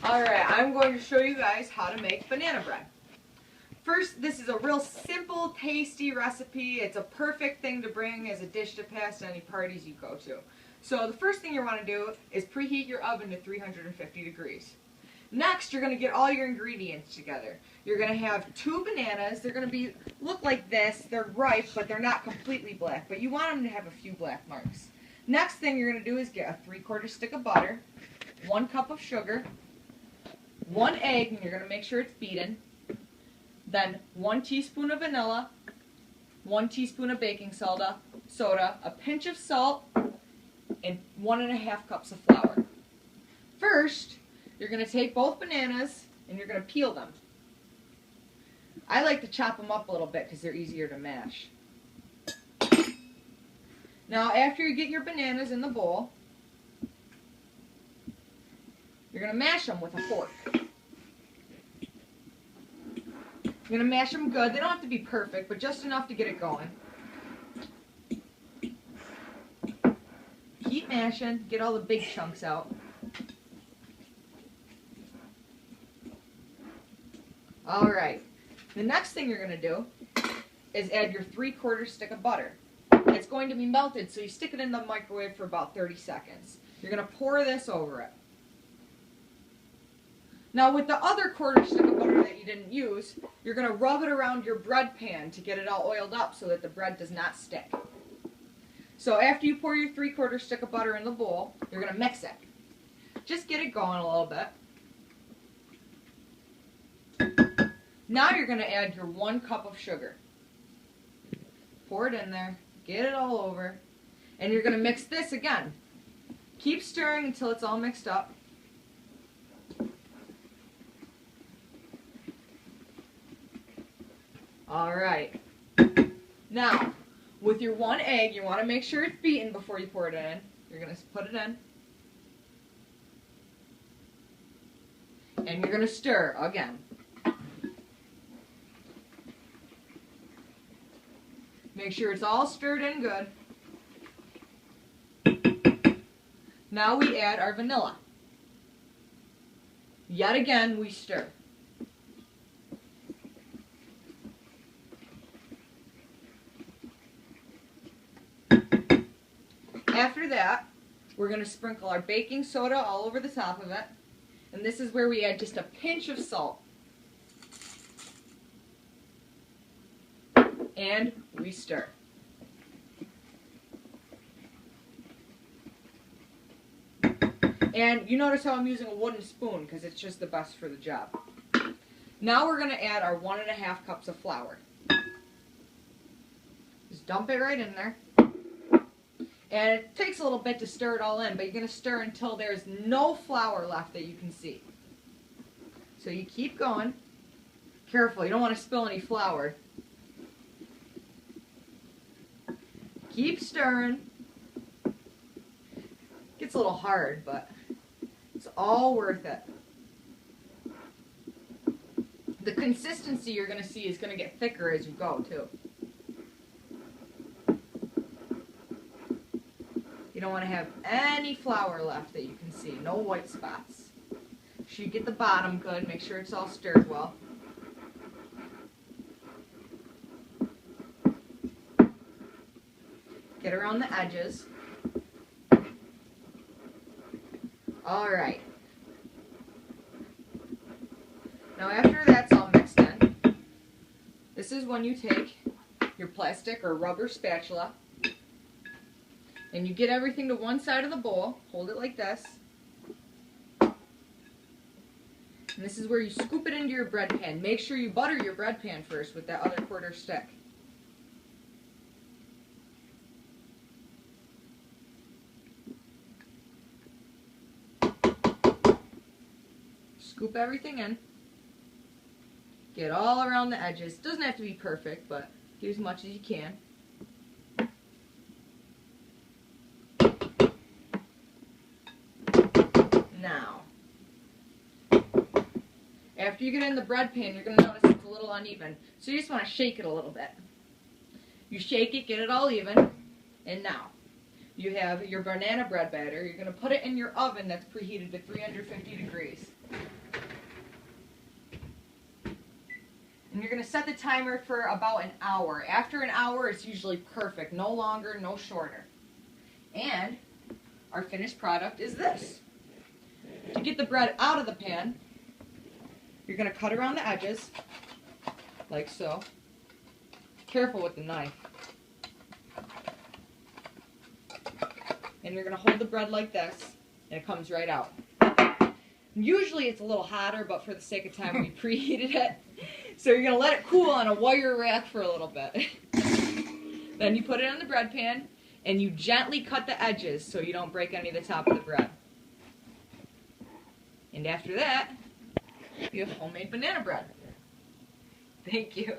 Alright, I'm going to show you guys how to make banana bread. First, this is a real simple, tasty recipe. It's a perfect thing to bring as a dish to pass to any parties you go to. So the first thing you want to do is preheat your oven to 350 degrees. Next, you're going to get all your ingredients together. You're going to have 2 bananas. They're going to look like this. They're ripe, but they're not completely black. But you want them to have a few black marks. Next thing you're going to do is get a 3/4 stick of butter, 1 cup of sugar, 1 egg, and you're going to make sure it's beaten. Then 1 teaspoon of vanilla, 1 teaspoon of baking soda, a pinch of salt, and 1.5 cups of flour. First, you're going to take both bananas and you're going to peel them. I like to chop them up a little bit because they're easier to mash. Now, after you get your bananas in the bowl, you're going to mash them with a fork. You're going to mash them good. They don't have to be perfect, but just enough to get it going. Keep mashing. Get all the big chunks out. Alright. The next thing you're going to do is add your 3/4 stick of butter. It's going to be melted, so you stick it in the microwave for about 30 seconds. You're going to pour this over it. Now with the other 1/4 stick of butter that you didn't use, you're going to rub it around your bread pan to get it all oiled up so that the bread does not stick. So after you pour your 3/4 stick of butter in the bowl, you're going to mix it. Just get it going a little bit. Now you're going to add your 1 cup of sugar. Pour it in there, get it all over, and you're going to mix this again. Keep stirring until it's all mixed up. Alright, now with your 1 egg, you want to make sure it's beaten before you pour it in. You're going to put it in. And you're going to stir again. Make sure it's all stirred in good. Now we add our vanilla. Yet again, we stir. After that, we're going to sprinkle our baking soda all over the top of it. And this is where we add just a pinch of salt. And we stir. And you notice how I'm using a wooden spoon because it's just the best for the job. Now we're going to add our 1.5 cups of flour. Just dump it right in there. And it takes a little bit to stir it all in, but you're going to stir until there's no flour left that you can see. So you keep going. Careful, you don't want to spill any flour. Keep stirring. Gets a little hard, but it's all worth it. The consistency you're going to see is going to get thicker as you go, too. You don't want to have any flour left that you can see. No white spots. Make sure you get the bottom good. Make sure it's all stirred well. Get around the edges. Alright. Now after that's all mixed in, this is when you take your plastic or rubber spatula and you get everything to one side of the bowl, hold it like this, and this is where you scoop it into your bread pan. Make sure you butter your bread pan first with that other 1/4 stick. Scoop everything in. Get all around the edges. Doesn't have to be perfect, but get as much as you can. Now, after you get it in the bread pan, you're going to notice it's a little uneven. So you just want to shake it a little bit. You shake it, get it all even, and now you have your banana bread batter. You're going to put it in your oven that's preheated to 350 degrees. And you're going to set the timer for about an hour. After an hour, it's usually perfect. No longer, no shorter. And our finished product is this. To get the bread out of the pan, you're going to cut around the edges, like so. Careful with the knife. And you're going to hold the bread like this, and it comes right out. Usually it's a little hotter, but for the sake of time, we preheated it. So you're going to let it cool on a wire rack for a little bit. Then you put it on the bread pan, and you gently cut the edges so you don't break any of the top of the bread. And after that, you have homemade banana bread. Thank you.